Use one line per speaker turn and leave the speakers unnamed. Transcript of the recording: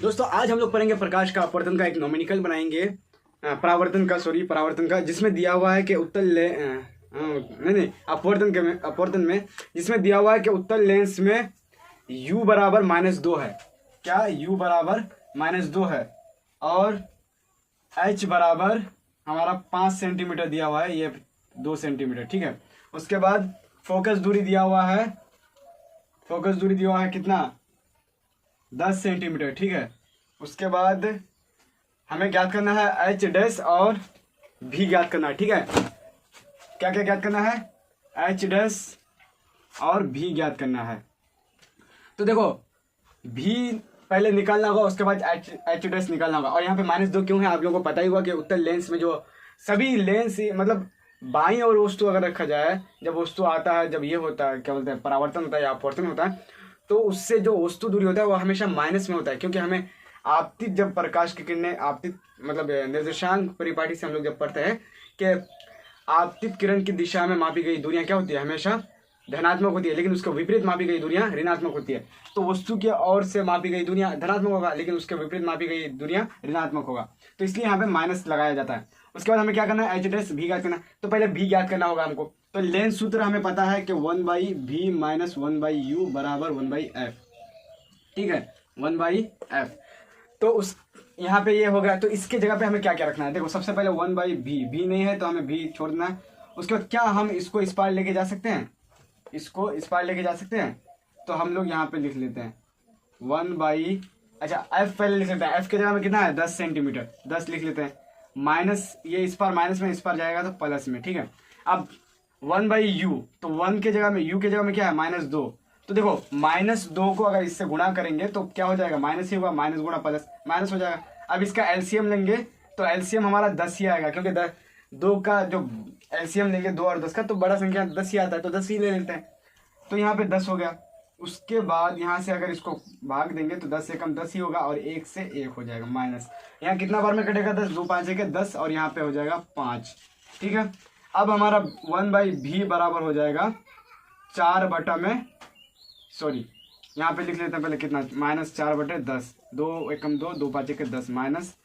दोस्तों आज हम लोग पढ़ेंगे प्रकाश का अपवर्तन का एक नोमेनिकल बनाएंगे, परावर्तन का जिसमें दिया हुआ है कि नहीं अपवर्तन में जिसमें दिया हुआ है कि उत्तल लेंस में u बराबर -2 है। क्या u बराबर -2 है और h बराबर हमारा 5 सेंटीमीटर दिया हुआ है, ये 2 सेंटीमीटर, ठीक है। उसके बाद फोकस दूरी दिया हुआ है, कितना 10 सेंटीमीटर, ठीक है। उसके बाद हमें ज्ञात करना है एच डैश और भी ज्ञात करना है, ठीक है। क्या क्या ज्ञात करना है? एच डैश और भी ज्ञात करना है। तो देखो भी पहले निकालना होगा, उसके बाद एच डैश निकालना होगा। और यहाँ पे -2 क्यों है आप लोगों को पता ही हुआ कि उत्तल लेंस में जो सभी लेंस मतलब बाईं और वस्तु अगर रखा जाए, जब वस्तु आता है, जब ये होता है क्या बोलते हैं परावर्तन होता है या अपवर्तन होता है, तो उससे जो वस्तु दूरी होता है वो हमेशा माइनस में होता है। क्योंकि हमें आपतित जब प्रकाश की किरणें आपतित मतलब निर्देशांक परिपाटी से हम लोग जब पढ़ते हैं कि आपतित किरण की दिशा में मापी गई दूरियां क्या होती है, हमेशा धनात्मक होती है, लेकिन उसके विपरीत मापी गई दूरियां ऋणात्मक होती है। तो वस्तु की ओर से मापी गई दूरियां धनात्मक होगा, लेकिन उसके विपरीत मापी गई दूरियां ऋणात्मक होगा। तो इसलिए यहाँ पे माइनस लगाया जाता है। उसके बाद हमें क्या करना है? एच डैश भी ज्ञात करना है। तो पहले भी ज्ञात करना होगा हमको। तो लेंस सूत्र हमें पता है कि 1/v - 1/u बराबर 1/f, ठीक है, 1/f। तो उस यहाँ पे ये हो गया। तो इसके जगह पे हमें क्या क्या रखना है? देखो सबसे पहले 1/v, भी नहीं है तो हमें भी छोड़ देना है। उसके बाद क्या हम इसको इस पार लेके जा सकते हैं? तो हम लोग यहाँ पे लिख लेते हैं 1/, अच्छा f पहले लिख लेते हैं। f के जगह में कितना है? 10 सेंटीमीटर, 10 लिख लेते हैं। माइनस ये इस पार माइनस में, इस पार जाएगा तो प्लस में, ठीक है। अब 1/u, तो 1 के जगह में u के जगह में क्या है? -2। तो देखो -2 को अगर इससे गुणा करेंगे तो क्या हो जाएगा? माइनस ही होगा, माइनस गुणा प्लस माइनस हो जाएगा। अब इसका एलसीएम लेंगे तो एलसीएम हमारा 10 ही आएगा, क्योंकि 2 का जो एलसीएम लेंगे 2 और 10 का, तो बड़ा संख्या 10 ही आता है, तो 10 ही ले लेते हैं। तो यहाँ पे 10 हो गया। उसके बाद यहाँ से अगर इसको भाग देंगे तो 10 से कम 10 ही होगा और 1 से 1 हो जाएगा माइनस। यहाँ कितना बार में कटेगा? 10, 2 5 के 10 और यहाँ पे हो जाएगा 5, ठीक है। अब हमारा 1/v बराबर हो जाएगा 4 बटा में, सॉरी यहाँ पे लिख लेते हैं पहले कितना, -4/10, 2 एकम 2, 2 5 के 10 माइनस